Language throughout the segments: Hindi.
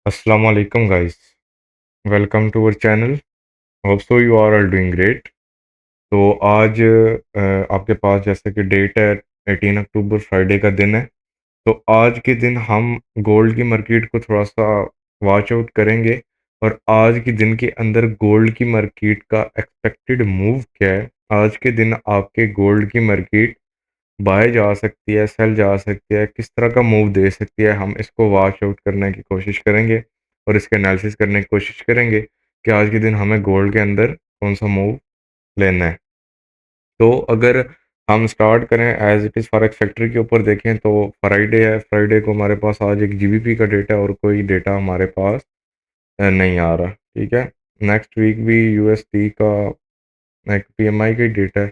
Assalamu alaikum guys. Welcome to our channel. Hope so you are all doing great. तो आज आपके पास जैसे कि डेट है 18 अक्टूबर फ्राइडे का दिन है। तो आज के दिन हम गोल्ड की मार्केट को थोड़ा सा वॉच आउट करेंगे और आज के दिन के अंदर गोल्ड की मार्केट का एक्सपेक्टेड मूव क्या है। आज के दिन आपके गोल्ड की मार्केट बाय जा सकती है, सेल जा सकती है, किस तरह का मूव दे सकती है, हम इसको वॉच आउट करने की कोशिश करेंगे और इसके एनालिसिस करने की कोशिश करेंगे कि आज के दिन हमें गोल्ड के अंदर कौन सा मूव लेना है। तो अगर हम स्टार्ट करें as it is forex factory के ऊपर देखें तो फ्राइडे है, फ्राइडे को हमारे पास आज एक जीबीपी का डेटा और कोई डेटा हमारे पास नहीं आ रहा। ठीक है, नेक्स्ट वीक भी यूएसडी का एक पीएमआई का ही डेटा है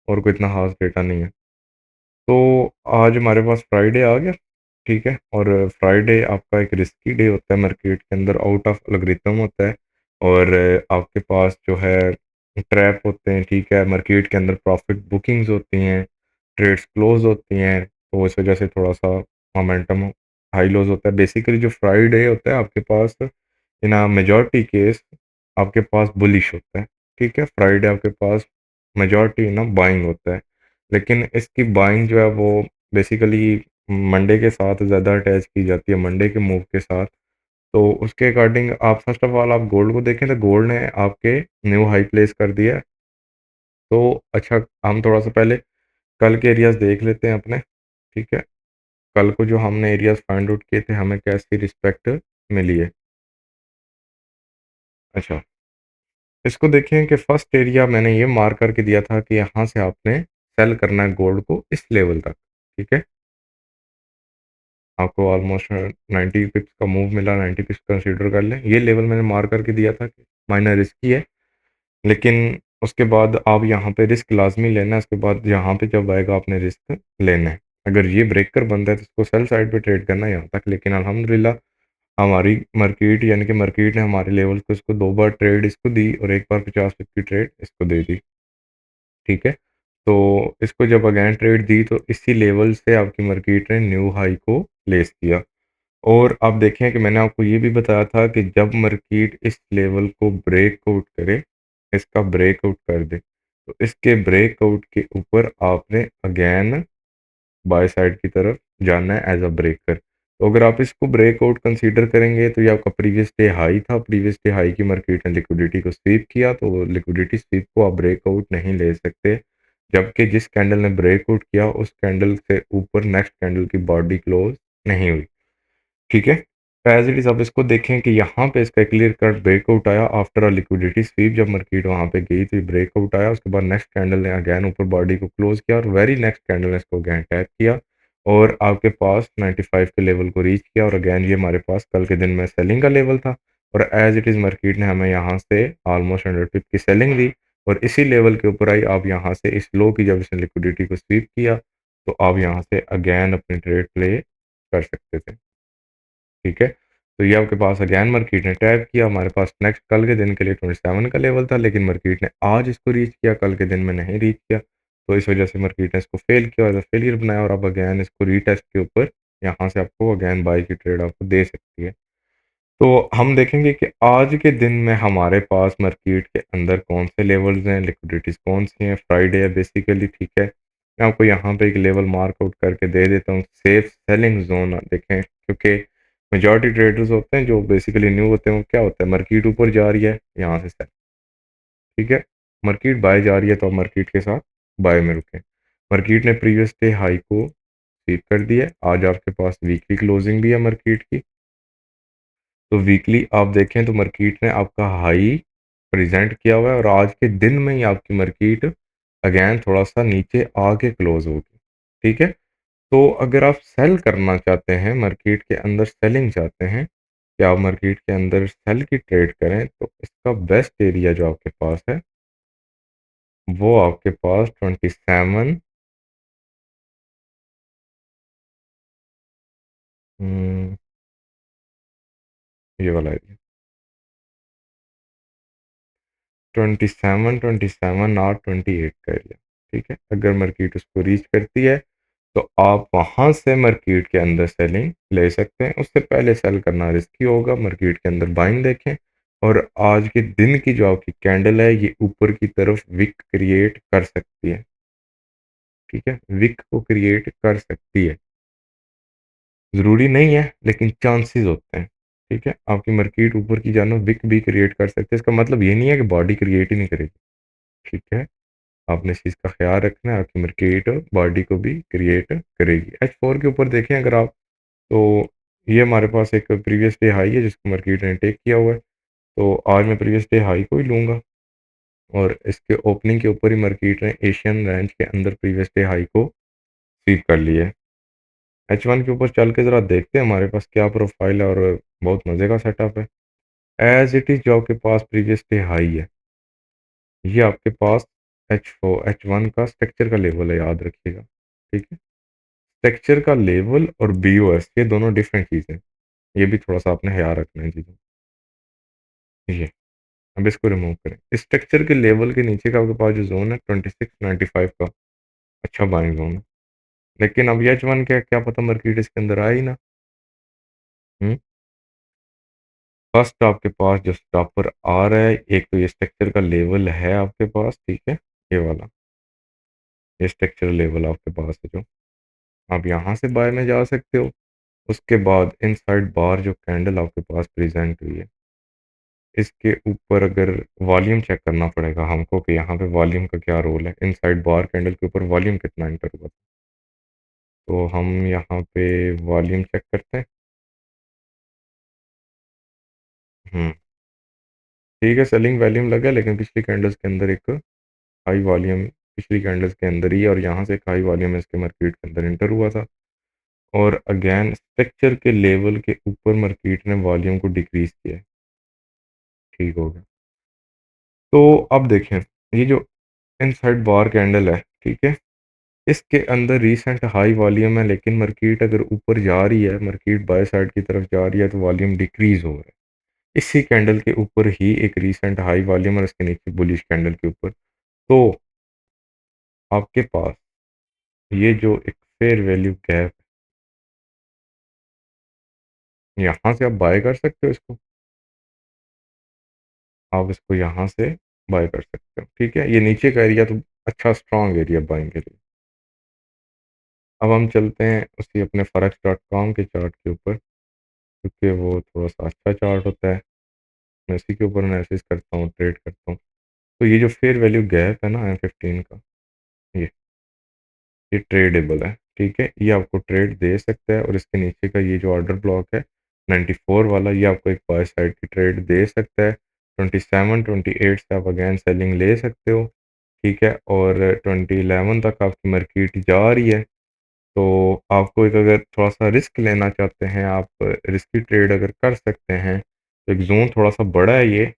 और कोई इतना खास डेटा नहीं है। तो आज हमारे पास फ्राइडे आ गया। ठीक है, और फ्राइडे आपका एक रिस्की डे होता है, मार्केट के अंदर आउट ऑफ एल्गोरिथम होता है और आपके पास जो है ट्रैप होते हैं। ठीक है, मार्केट के अंदर प्रॉफिट बुकिंग्स होती हैं, ट्रेड्स क्लोज होती हैं, तो इस वजह से थोड़ा सा मोमेंटम हाई लोज होता है। बेसिकली जो फ्राइडे होता है आपके पास इन अ मेजॉरिटी केस आपके पास बुलिश होता है। ठीक है, फ्राइडे आपके पास मेजॉरिटी ना बाइंग होता है, लेकिन इसकी बाइंग जो है वो बेसिकली मंडे के साथ ज़्यादा अटैच की जाती है, मंडे के मूव के साथ। तो उसके अकॉर्डिंग आप फर्स्ट ऑफ ऑल आप गोल्ड को देखें तो गोल्ड ने आपके न्यू हाई प्लेस कर दिया है। तो अच्छा, हम थोड़ा सा पहले कल के एरियाज देख लेते हैं अपने। ठीक है, कल को जो हमने एरियाज फाइंड आउट किए थे हमें कैसी रिस्पेक्ट मिली है। अच्छा, इसको देखें कि फर्स्ट एरिया मैंने ये मार्क करके दिया था कि यहाँ से आपने सेल करना है गोल्ड को इस लेवल तक। ठीक है, आपको ऑलमोस्ट 90 पिप्स का मूव मिला, 90 पिप्स कंसीडर कर लें। ये लेवल मैंने मार्क करके दिया था कि माइनर रिस्की है, लेकिन उसके बाद आप यहाँ पे रिस्क लाजमी लेना है। उसके बाद यहाँ पे जब आएगा आपने रिस्क लेना है। अगर ये ब्रेकर बनता है तो इसको सेल साइड पे ट्रेड करना है यहाँ तक, लेकिन अल्हम्दुलिल्लाह हमारी मार्केट यानी कि मार्केट ने हमारे लेवल को इसको दो बार ट्रेड इसको दी और एक बार 50 पिप की ट्रेड इसको दे दी। ठीक है, तो इसको जब अगेन ट्रेड दी तो इसी लेवल से आपकी मार्केट ने न्यू हाई को प्लेस किया। और आप देखें कि मैंने आपको ये भी बताया था कि जब मार्केट इस लेवल को ब्रेकआउट करे, इसका ब्रेकआउट कर दे, तो इसके ब्रेकआउट के ऊपर आपने अगेन बाय साइड की तरफ जाना है एज अ ब्रेकर। तो अगर आप इसको ब्रेकआउट कंसीडर करेंगे तो ये आपका प्रीवियस डे हाई था, प्रीवियस डे हाई की मार्केट ने लिक्विडिटी को स्वीप किया, तो लिक्विडिटी स्वीप को आप ब्रेकआउट नहीं ले सकते। जबकि जिस कैंडल ने ब्रेकआउट किया उस कैंडल से ऊपर नेक्स्ट कैंडल की बॉडी क्लोज नहीं हुई। ठीक है, तो एज इट इज़ आप इसको देखें कि यहाँ पे इसका क्लियर कट ब्रेकआउट आया आफ्टर अ लिक्विडिटी स्वीप। जब मार्केट वहाँ पे गई तो ब्रेकआउट आया, उसके बाद नेक्स्ट कैंडल ने अगैन ऊपर बॉडी को क्लोज किया और वेरी नेक्स्ट कैंडल ने इसको अगैन टैप किया और आपके पास 95 के लेवल को रीच किया। और अगैन ये हमारे पास कल के दिन में सेलिंग का लेवल था और एज इट इज़ मार्केट ने हमें यहाँ से ऑलमोस्ट 100 पिप की सेलिंग दी और इसी लेवल के ऊपर आई। आप यहाँ से इस लो की जब इसने लिक्विडिटी को स्वीप किया तो आप यहाँ से अगैन अपनी ट्रेड प्ले कर सकते थे। ठीक है, तो ये आपके पास अगेन मार्केट ने टैप किया, हमारे पास नेक्स्ट कल के दिन के लिए 27 का लेवल था, लेकिन मार्केट ने आज इसको रीच किया, कल के दिन में नहीं रीच किया। तो इस वजह से मार्केट ने इसको फेल किया, एज अ फेलियर बनाया और अब अगेन इसको रीटेस्ट के ऊपर यहाँ से आपको अगेन बाई की ट्रेड आपको दे सकती है। तो हम देखेंगे कि आज के दिन में हमारे पास मार्केट के अंदर कौन से लेवल्स हैं, लिक्विडिटीज़ कौन सी हैं। फ्राइडे है बेसिकली। ठीक है, मैं आपको यहाँ पे एक लेवल मार्क आउट करके दे देता हूँ, सेफ सेलिंग जोन देखें, क्योंकि मेजॉरिटी ट्रेडर्स होते हैं जो बेसिकली न्यू होते हैं, वो क्या होता है, मार्केट ऊपर जा रही है यहाँ से सेल। ठीक है, मार्केट बाय जा रही है तो आप मार्केट के साथ बाय में रुकें। मार्केट ने प्रीवियस डे हाई को स्वीप कर दिया है, आज आपके पास वीकली क्लोजिंग भी है मार्केट की। तो वीकली आप देखें तो मार्केट ने आपका हाई प्रेजेंट किया हुआ है और आज के दिन में ही आपकी मार्केट अगेन थोड़ा सा नीचे आके क्लोज होगी। ठीक है, तो अगर आप सेल करना चाहते हैं, मार्केट के अंदर सेलिंग चाहते हैं कि आप मार्केट के अंदर सेल की ट्रेड करें, तो इसका बेस्ट एरिया जो आपके पास है वो आपके पास 27, ये वाला एरिया 27, 27 और 28 का एरिया। ठीक है, अगर मार्केट उसको रीच करती है तो आप वहाँ से मार्केट के अंदर सेलिंग ले सकते हैं। उससे पहले सेल करना रिस्की होगा। मार्केट के अंदर बाइंग देखें, और आज के दिन की जो आपकी कैंडल है ये ऊपर की तरफ विक क्रिएट कर सकती है। ठीक है, विक को क्रिएट कर सकती है, ज़रूरी नहीं है लेकिन चांसेस होते हैं। ठीक है, आपकी मार्केट ऊपर की जानो विक भी क्रिएट कर सकते हैं। इसका मतलब ये नहीं है कि बॉडी क्रिएट ही नहीं करेगी। ठीक है, आपने इस चीज़ का ख्याल रखना है, आपकी मार्केट बॉडी को भी क्रिएट करेगी। H4 के ऊपर देखें अगर आप, तो ये हमारे पास एक प्रीवियस डे हाई है जिसको मार्केट ने टेक किया हुआ है। तो आज मैं प्रीवियस डे हाई को ही लूँगा, और इसके ओपनिंग के ऊपर ही मार्केट ने एशियन रेंज के अंदर प्रीवियस डे हाई को स्वीप कर लिया है। H1 के ऊपर चल के ज़रा देखते हैं हमारे पास क्या प्रोफाइल है, और बहुत मज़े का सेटअप है। एज इट इज़ जो आपके पास प्रीवियस डे हाई है, ये आपके पास H1 का स्ट्रक्चर का लेवल है, याद रखिएगा। ठीक है, स्ट्रक्चर का लेवल और BOS ये दोनों डिफरेंट चीज़ें हैं। ये भी थोड़ा सा आपने ख्याल रखना है चीज़ों। ये अब इसको रिमूव करें। स्ट्रक्चर के लेवल के नीचे का आपके पास जो जोन है 2695 का, अच्छा बाइंग जोन है। लेकिन अब H1 क्या पता मार्केट इसके अंदर आए ही ना। फर्स्ट आपके पास जो स्टॉपर आ रहा है, एक तो ये स्ट्रक्चर का लेवल है आपके पास। ठीक है, ये वाला, ये स्ट्रक्चर लेवल आपके पास है जो, आप यहाँ से बाय में जा सकते हो। उसके बाद इनसाइड बार जो कैंडल आपके पास प्रेजेंट हुई है, इसके ऊपर अगर वॉल्यूम चेक करना पड़ेगा हमको कि यहाँ पे वॉल्यूम का क्या रोल है। इनसाइड बार कैंडल के ऊपर वॉल्यूम कितना एंटर हुआ था, तो हम यहाँ पे वॉल्यूम चेक करते हैं। हम्म, ठीक है, सेलिंग वॉल्यूम लगा, लेकिन पिछली कैंडल्स के अंदर एक हाई वॉल्यूम पिछली कैंडल्स के अंदर ही है, और यहाँ से एक हाई वॉल्यूम इसके मार्केट के अंदर एंटर हुआ था। और अगेन स्ट्रक्चर के लेवल के ऊपर मार्केट ने वॉल्यूम को डिक्रीज किया है। ठीक हो गया। तो अब देखें, ये जो इनसाइड बार कैंडल है, ठीक है, इसके अंदर रीसेंट हाई वॉल्यूम है, लेकिन मार्केट अगर ऊपर जा रही है, मार्केट बाय साइड की तरफ जा रही है, तो वॉल्यूम डिक्रीज हो रहा है। इसी कैंडल के ऊपर ही एक रीसेंट हाई वॉल्यूम और इसके नीचे बुलिश कैंडल के ऊपर। तो आपके पास ये जो एक फेयर वैल्यू गैप, यहाँ से आप बाय कर सकते हो इसको, आप इसको यहाँ से बाय कर सकते हो। ठीक है, ये नीचे का एरिया तो अच्छा स्ट्रॉन्ग एरिया बाइंग के लिए। अब हम चलते हैं उसी अपने फॉरेक्स.com के चार्ट के ऊपर, क्योंकि वो थोड़ा सा अच्छा चार्ट होता है। मैं इसी के ऊपर एनालिसिस करता हूँ, ट्रेड करता हूँ। तो ये जो फेयर वैल्यू गैप है ना M15 का, ये ये ट्रेडेबल है। ठीक है, ये आपको ट्रेड दे सकता है, और इसके नीचे का ये जो ऑर्डर ब्लॉक है 94 वाला, ये आपको एक बाय साइड की ट्रेड दे सकता है। 27 28 से आप अगेन सेलिंग ले सकते हो। ठीक है, और 2011 तक आपकी मार्केट जा रही है। तो आपको एक, अगर थोड़ा सा रिस्क लेना चाहते हैं आप, रिस्की ट्रेड अगर कर सकते हैं, तो एक जोन थोड़ा सा बड़ा है ये,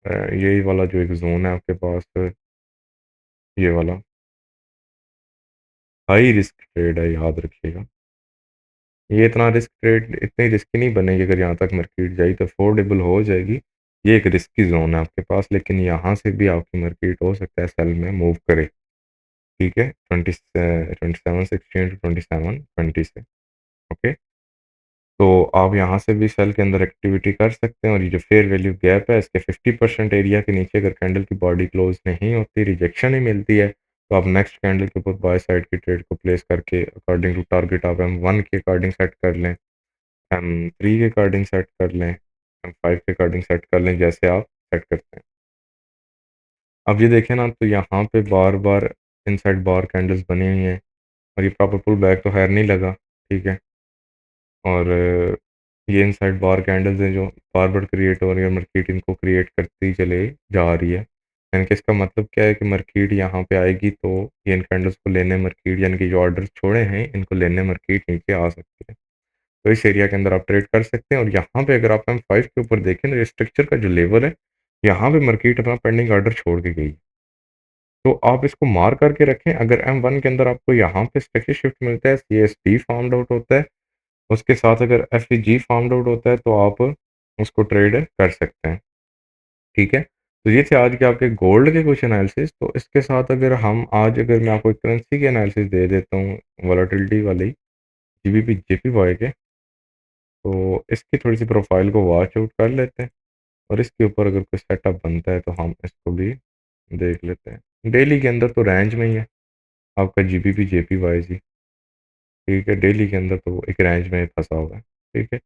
यही वाला जो एक जोन है आपके पास, ये वाला हाई रिस्क ट्रेड है, याद रखिएगा। ये इतना रिस्क ट्रेड इतनी रिस्की नहीं बनेगी, अगर यहाँ तक मार्केट जाए तो अफोर्डेबल हो जाएगी। ये एक रिस्की जोन है आपके पास, लेकिन यहाँ से भी आपकी मार्केट हो सकता है सेल में मूव करे। ठीक है, 27 16 टू 27 20 से। ओके, तो आप यहाँ से भी सेल के अंदर एक्टिविटी कर सकते हैं। और ये जो फेयर वैल्यू गैप है, इसके 50% एरिया के नीचे अगर कैंडल की बॉडी क्लोज नहीं होती, रिजेक्शन ही मिलती है, तो आप नेक्स्ट कैंडल के ऊपर बाय साइड की ट्रेड को प्लेस करके अकॉर्डिंग टू टारगेट आप M1 के अकॉर्डिंग सेट कर लें, M3 के अकॉर्डिंग सेट कर लें, M5 के अकॉर्डिंग सेट कर लें, जैसे आप सेट करते हैं। अब ये देखें ना, तो यहाँ पे बार बार इनसाइड बार कैंडल्स बनी हुई हैं, और ये प्रॉपर पुल बैक तो खैर नहीं लगा। ठीक है, और ये इनसाइड बार कैंडल्स हैं जो बार बार क्रिएट हो रही है, मार्केट इनको क्रिएट करती चले जा रही है। यानी कि इसका मतलब क्या है कि मार्केट यहाँ पे आएगी तो ये इन कैंडल्स को लेने मार्केट, यानी कि जो ऑर्डर छोड़े हैं इनको लेने मार्केट नीचे आ सकती है। तो इस एरिया के अंदर आप ट्रेड कर सकते हैं। और यहाँ पे अगर आप M5 के ऊपर देखें तो स्ट्रक्चर का जो लेवल है, यहाँ पे मार्केट अपना पेंडिंग ऑर्डर छोड़ के गई। तो आप इसको मार करके रखें। अगर M1 के अंदर आपको यहाँ पे स्ट्रक्चर शिफ्ट मिलता है, CSD फार्म्ड आउट होता है, उसके साथ अगर FVG फार्म्ड आउट होता है, तो आप उसको ट्रेड कर सकते हैं। ठीक है, तो ये थे आज के आपके गोल्ड के कुछ एनालिसिस। तो इसके साथ अगर मैं आपको एक करेंसी के एनालिसिस दे देता हूँ वॉलेटिलिटी वाली, जीबीपी जेपीवाई के, तो इसकी थोड़ी सी प्रोफाइल को वॉच आउट कर लेते हैं, और इसके ऊपर अगर कोई सेटअप बनता है तो हम इसको भी देख लेते हैं। डेली के अंदर तो रेंज में ही है आपका जीबीपी जेपीवाई जी। ठीक है, डेली के अंदर तो एक रेंज में फंसा हुआ है। ठीक है,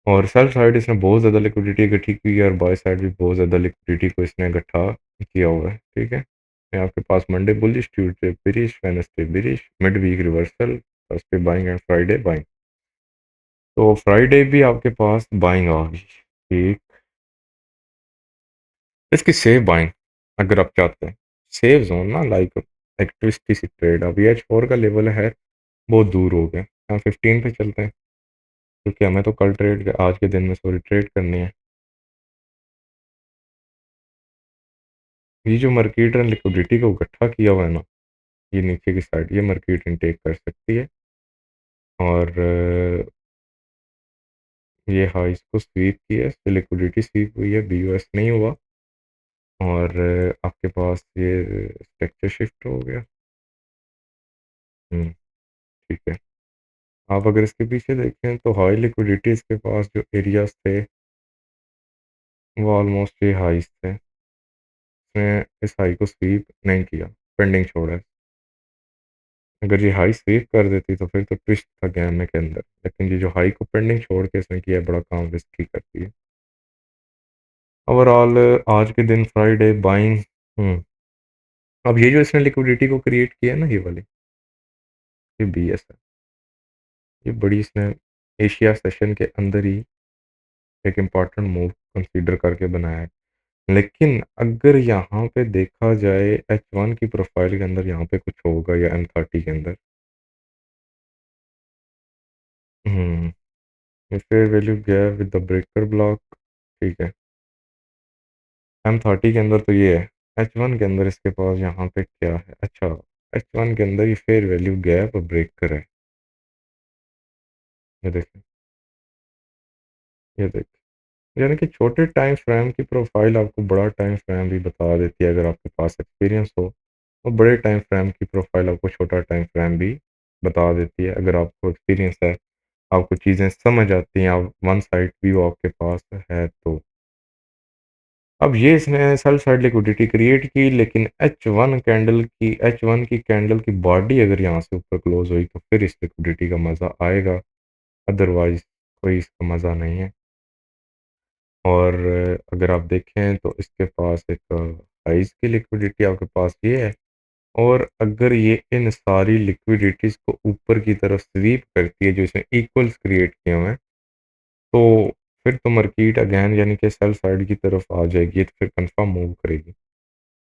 और सेल साइड इसने बहुत ज़्यादा लिक्विडिटी इकट्ठी की है, और बाय साइड भी बहुत ज़्यादा लिक्विडिटी को इसने इकट्ठा किया हुआ है। ठीक है, ये आपके पास Monday bullish, Tuesday bearish, Wednesday bearish, mid week reversal, Thursday buying and Friday buying. तो फ्राइडे भी आपके पास बाइंग आ गई। ठीक, इसकी सेफ बाइंग अगर आप चाहते हैं, सेफ जोन ना, लाइक एक ट्विस्टी सी ट्रेड, अभी H4 का लेवल है बहुत दूर हो गया। हम 15 पे चलते हैं, क्योंकि हमें तो कल आज के दिन में सॉरी ट्रेड करनी है। ये जो मार्केट ने लिक्विडिटी को इकट्ठा किया हुआ है ना, ये नीचे की साइड ये मार्केट इनटेक कर सकती है, और ये हाइस को स्वीप किया है, इस पे लिक्विडिटी स्वीप हुई है, BOS नहीं हुआ, और आपके पास ये स्ट्रक्चर शिफ्ट हो गया। ठीक है, आप अगर इसके पीछे देखें तो हाई लिक्विडिटी इसके पास जो एरियाज थे वो ऑलमोस्ट ये हाइस थे, इसने इस हाई को स्वीप नहीं किया, पेंडिंग छोड़ा है। अगर ये हाई स्वीप कर देती तो फिर तो ट्विस्ट था गेम के अंदर, लेकिन ये जो हाई को पेंडिंग छोड़ के इसने किया है, बड़ा काम रिस्की कर दिया। ओवरऑल आज के दिन फ्राइडे बाइंग। अब ये जो इसने लिक्विडिटी को क्रिएट किया है ना, ये वाली, ये BS है, ये बड़ी इसने एशिया सेशन के अंदर ही एक इम्पॉर्टेंट मूव कंसीडर करके बनाया है। लेकिन अगर यहाँ पे देखा जाए H1 की प्रोफाइल के अंदर यहाँ पे कुछ होगा, या M30 के अंदर, हम्म ये fair value gap with the breaker block. ठीक है, M30 के अंदर तो ये है, H1 के अंदर इसके पास यहाँ पे क्या है, अच्छा, H1 के अंदर ये फेयर वैल्यू गैप ब्रेकर है। ये देखें, ये देखें, यानी कि छोटे टाइम फ्रेम की प्रोफाइल आपको बड़ा टाइम फ्रेम भी बता देती है, अगर आपके पास एक्सपीरियंस हो। और बड़े टाइम फ्रेम की प्रोफाइल आपको छोटा टाइम फ्रेम भी बता देती है, अगर आपको एक्सपीरियंस है, आपको चीज़ें समझ आती हैं, आप वन साइड व्यू आपके पास है तो। अब ये इसने सेल साइड लिक्विडिटी क्रिएट की, लेकिन एच वन की कैंडल की बॉडी अगर यहाँ से ऊपर क्लोज हुई तो फिर इस लिक्विडिटी का मज़ा आएगा, अदरवाइज कोई इसका मज़ा नहीं है। और अगर आप देखें तो इसके पास एक हाइज की लिक्विडिटी आपके पास ये है, और अगर ये इन सारी लिक्विडिटीज़ को ऊपर की तरफ स्वीप करती है, जो इसमें इक्वल्स क्रिएट किए हुए हैं, तो फिर तो मार्केट अगेन यानी कि सेल साइड की तरफ आ जाएगी, तो फिर कंफर्म मूव करेगी।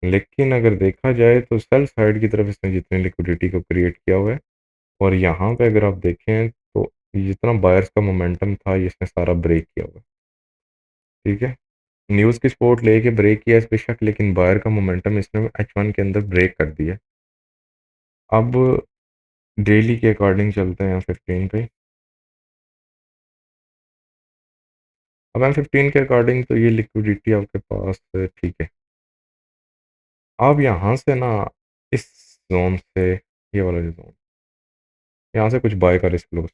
लेकिन अगर देखा जाए तो सेल साइड की तरफ इसने जितनी लिक्विडिटी को क्रिएट किया हुआ है, और यहाँ पे अगर आप देखें तो जितना बायर्स का मोमेंटम था, ये इसने सारा ब्रेक किया हुआ है। ठीक है, न्यूज़ की सपोर्ट लेके ब्रेक किया इस बेशक, लेकिन बायर का मोमेंटम इसने H1 के अंदर ब्रेक कर दिया। अब डेली के अकॉर्डिंग चलते हैं M15 पे। अब M15 के अकॉर्डिंग तो ये लिक्विडिटी आपके पास ठीक है। आप यहाँ से ना, इस जोन से, ये वाला जो जोन, यहाँ से कुछ बाय का रिस्क लो।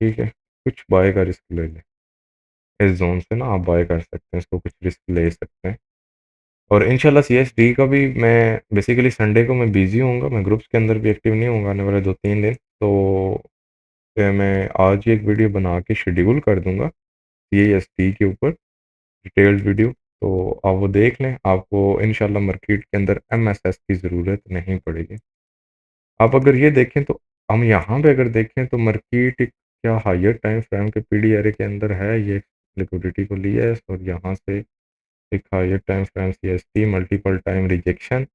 ठीक है, कुछ बाय का रिस्क ले लें, इस जोन से ना आप बाय कर सकते हैं, इसको कुछ रिस्क ले सकते हैं। और इंशाल्लाह CSD का भी मैं बेसिकली संडे को मैं बिजी होऊंगा, मैं ग्रुप्स के अंदर भी एक्टिव नहीं होऊंगा आने वाले 2-3 दिन, तो मैं आज ही एक वीडियो बना के शेड्यूल कर दूंगा CSD के ऊपर, डिटेल्ड वीडियो। तो आप वो देख लें, आपको इंशाल्लाह मार्केट के अंदर MSS की ज़रूरत नहीं पड़ेगी। आप अगर ये देखें तो, हम यहाँ पे अगर देखें तो मार्केट क्या हायर टाइम फ्रेम के PD एरे के अंदर है, ये लिक्विडिटी को लिया है, और यहाँ से एक higher time frame CST multiple time rejection,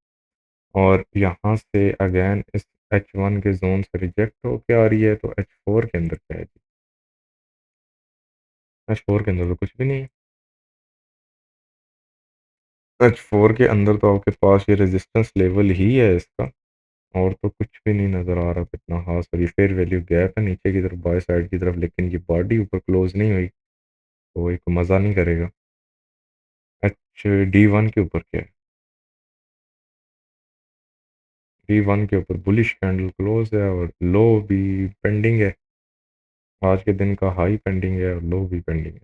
और यहाँ से अगेन इस H1 के जोन से रिजेक्ट होके आ रही है, तो H4 के अंदर क्या है जी, H4 के अंदर तो कुछ भी नहीं है। H4 के अंदर तो आपके पास ये रेजिस्टेंस लेवल ही है इसका, और तो कुछ भी नहीं नज़र आ रहा कितना खास। और ये फेयर वैल्यू गैप है नीचे की तरफ, बाय साइड की तरफ, लेकिन ये बॉडी ऊपर क्लोज नहीं हुई, तो एक मज़ा नहीं करेगा। डी वन के ऊपर क्या है? डी वन के ऊपर बुलिश कैंडल क्लोज है और लो भी पेंडिंग है। आज के दिन का हाई पेंडिंग है और लो भी पेंडिंग है।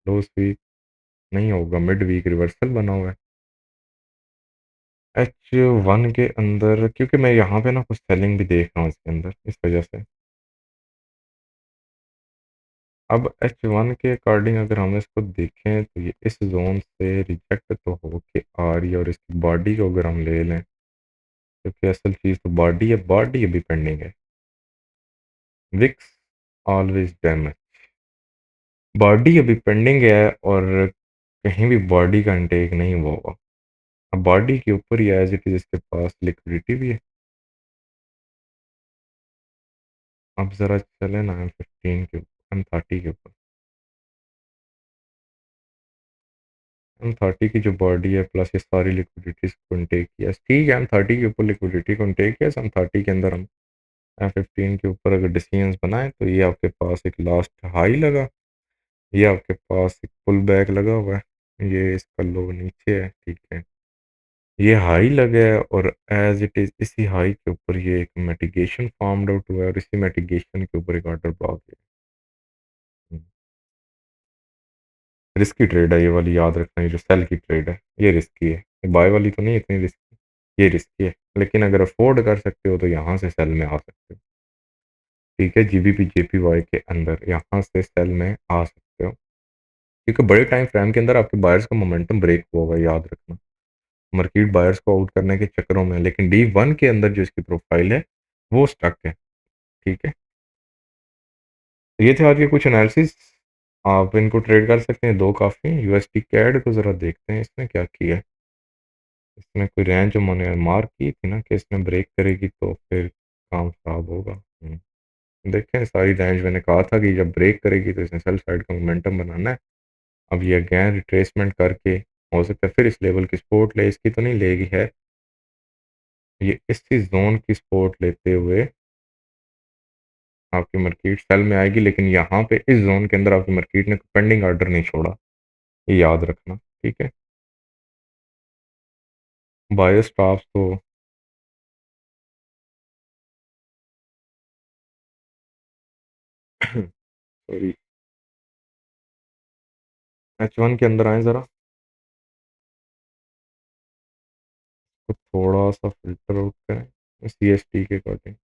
लो वीक नहीं होगा, मिड वीक रिवर्सल बना हुआ है। H1 के अंदर क्योंकि मैं यहाँ पे ना कुछ सेलिंग भी देख रहा हूँ इसके अंदर, इस वजह से। अब H1 के अकॉर्डिंग अगर हम इसको देखें तो ये इस जोन से रिजेक्ट तो होके आ रही है, और इसकी बॉडी को अगर हम ले लें, क्योंकि असल चीज़ तो बॉडी है, बॉडी अभी पेंडिंग है। विक्स ऑलवेज डैमेज, बॉडी अभी पेंडिंग है और कहीं भी बॉडी का इंटेक नहीं हुआ होगा। अब बॉडी के ऊपर ही एज इट इज़ इसके पास लिक्विडिटी भी है। अब ज़रा चले ना M15 के ऊपर, M30 के ऊपर। M30 की जो बॉडी है प्लस ये सारी लिक्विडिटीज को इनटेक किया, ठीक है। M30 के ऊपर लिक्विडिटी को इनटेक किया, M30 के अंदर हम M15 के ऊपर अगर डिसीजंस बनाए तो ये आपके पास एक लास्ट हाई लगा, ये आपके पास एक पुल बैक लगा हुआ है, ये इसका लो नीचे है, ठीक है। ये हाई लगा है और एज इट इज़ इसी हाई के ऊपर ये एक मिटिगेशन फॉर्म्ड आउट हुआ है, और इसी मिटिगेशन के ऊपर एक ऑर्डर ब्लॉक है। रिस्की ट्रेड है ये वाली, याद रखना। ये जो सेल की ट्रेड है ये रिस्की है, बाय वाली तो नहीं इतनी रिस्की, ये रिस्की है। लेकिन अगर अफोर्ड कर सकते हो तो यहाँ से सेल में आ सकते हो, ठीक है। जीबीपी जेपीवाई के अंदर यहाँ से सेल में आ सकते हो, क्योंकि बड़े टाइम फ्रेम के अंदर आपके बायर्स का मोमेंटम ब्रेक हुआ होगा, याद रखना। मार्केट बायर्स को आउट करने के चक्करों में, लेकिन डी1 के अंदर जो इसकी प्रोफाइल है वो स्टक है, ठीक है। तो ये थे आज के कुछ एनालिसिस, आप इनको ट्रेड कर सकते हैं, दो काफ़ी। यूएसडी कैड को ज़रा देखते हैं इसने क्या किया है। इसमें कोई रेंज जो मैंने मार्क की थी ना कि इसने ब्रेक करेगी तो फिर काम खराब होगा। देखें, सारी रेंज मैंने कहा था कि जब ब्रेक करेगी तो इसने सेल साइड का मोमेंटम बनाना है। अब ये अगेन रिट्रेसमेंट करके हो सकता है फिर इस लेवल की सपोर्ट ले, इसकी तो नहीं लेगी है, ये इसी जोन की सपोर्ट लेते हुए आपकी मार्केट सेल में आएगी। लेकिन यहाँ पे इस जोन के अंदर आपकी मार्केट ने पेंडिंग ऑर्डर नहीं छोड़ा, ये याद रखना, ठीक है। बायो स्टॉप्स तो सॉरी, H1 के अंदर आए ज़रा, तो थोड़ा सा फिल्टर आउट करें CST के अकॉर्डिंग।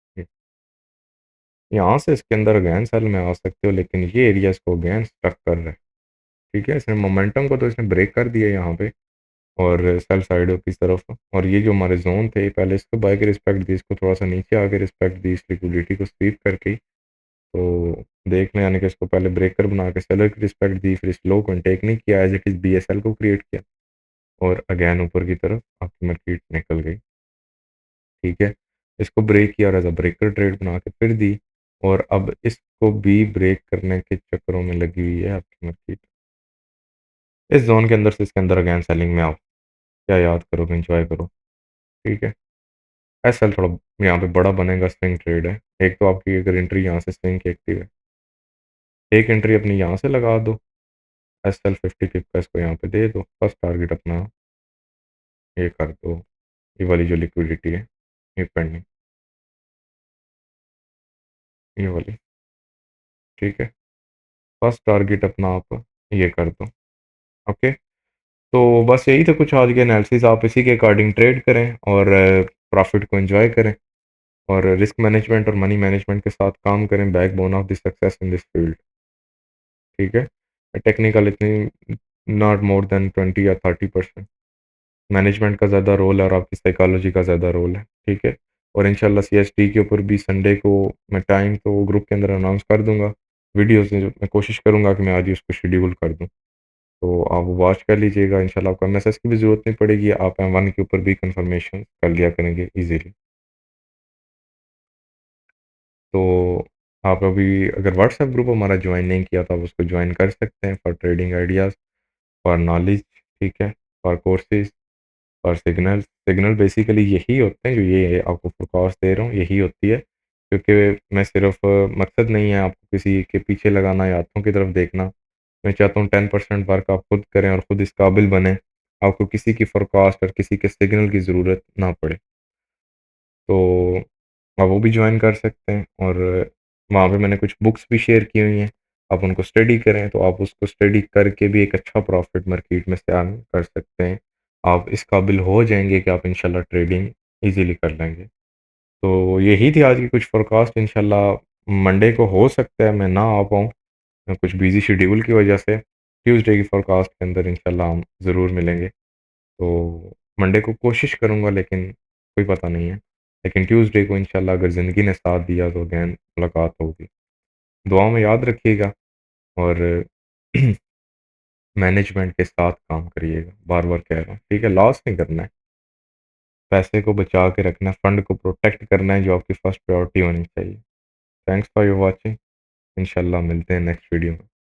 यहाँ से इसके अंदर अगेन सेल में आ सकते हो, लेकिन ये एरिया इसको अगेन स्टक कर रहा है, ठीक है। इसने मोमेंटम को तो इसने ब्रेक कर दिया यहाँ पे और सेल साइड की तरफ, और ये जो हमारे जोन थे पहले इसको बाय के रिस्पेक्ट दी, इसको थोड़ा सा नीचे आके रिस्पेक्ट दी, इस लिक्विडिटी को स्वीप करके ही। तो देख लें, यानी कि इसको पहले ब्रेकर बना के सेलर की रिस्पेक्ट दी, फिर इस लो को टेक नहीं किया, एज इट इज़ BSL को क्रिएट किया और अगेन ऊपर की तरफ आपकी मार्केट निकल गई, ठीक है। इसको ब्रेक किया और एज अ ब्रेकर ट्रेड बना के फिर दी, और अब इसको भी ब्रेक करने के चक्करों में लगी हुई है आपकी मार्केट। इस जोन के अंदर से इसके अंदर अगेन सेलिंग में आओ, क्या याद करोगे, इंजॉय करो, ठीक है। एसएल थोड़ा यहाँ पे बड़ा बनेगा, स्विंग ट्रेड है। एक तो आपकी अगर एंट्री यहाँ से स्विंग की एक्टिव है, एक एंट्री अपनी यहाँ से लगा दो, SL50 पिप का इसको यहाँ पे दे दो, फर्स्ट टारगेट अपना ये कर दो, ये वाली जो लिक्विडिटी है ये पेंडिंग, ये वाली, ठीक है। फर्स्ट टारगेट अपना आप ये कर दो, ओके। तो बस यही था कुछ आज के एनालिसिस, आप इसी के अकॉर्डिंग ट्रेड करें और प्रॉफिट को एंजॉय करें, और रिस्क मैनेजमेंट और मनी मैनेजमेंट के साथ काम करें, backbone of the success in this field, ठीक है। टेक्निकल इतनी नॉट मोर देन 20 या 30%, मैनेजमेंट का ज़्यादा रोल है और आपकी साइकोलॉजी का ज़्यादा रोल है, ठीक है। और इंशाल्लाह CST के ऊपर भी संडे को मैं टाइम तो ग्रुप के अंदर अनाउंस कर दूंगा, वीडियोस में मैं कोशिश करूंगा कि मैं आज ही उसको शेड्यूल कर दूं, तो आप वॉच कर लीजिएगा। इंशाल्लाह आपको मैसेज की भी ज़रूरत नहीं पड़ेगी, आप M1 के ऊपर भी कंफर्मेशन कर लिया करेंगे इजीली। तो आप अभी अगर व्हाट्सएप ग्रुप हमारा ज्वाइन नहीं किया तो आप उसको ज्वाइन कर सकते हैं, for trading ideas, for knowledge, ठीक है, फॉर कोर्सेज, और सिग्नल बेसिकली यही होते हैं, जो ये आपको फोरकास्ट दे रहा हूँ यही होती है। क्योंकि मैं सिर्फ मकसद नहीं है आपको किसी के पीछे लगाना या हाथों की तरफ देखना, मैं चाहता हूँ 10% वर्क आप खुद करें और खुद इस काबिल बने आपको किसी की फ़ोरकास्ट और किसी के सिग्नल की ज़रूरत ना पड़े। तो आप वो भी जॉइन कर सकते हैं और वहाँ पे मैंने कुछ बुक्स भी शेयर की हुई हैं। आप उनको स्टडी करें तो आप उसको स्टडी करके भी एक अच्छा प्रॉफ़िट मार्केट में से अर्न कर सकते हैं। आप इस काबिल हो जाएँगे कि आप इंशाल्लाह ट्रेडिंग ईज़िली कर लेंगे। तो यही थी आज की कुछ फ़ोरकास्ट। इंशाल्लाह मंडे को हो सकता है मैं ना आ पाऊँ, कुछ बिज़ी शेड्यूल की वजह से। ट्यूसडे की फ़ोरकास्ट के अंदर इंशाल्लाह हम ज़रूर मिलेंगे। तो मंडे को कोशिश करूँगा, लेकिन कोई पता नहीं है। लेकिन ट्यूसडे को इंशाल्लाह अगर ज़िंदगी ने साथ दिया तो अगेन मुलाकात होगी। दुआ में याद रखिएगा और मैनेजमेंट के साथ काम करिएगा। बार-बार कह रहा हूँ, ठीक है? लॉस नहीं करना है। पैसे को बचा के रखना है, फंड को प्रोटेक्ट करना है, जो आपकी फर्स्ट प्रायोरिटी होनी चाहिए। Thanks for your watching. इंशाल्लाह मिलते हैं नेक्स्ट वीडियो में।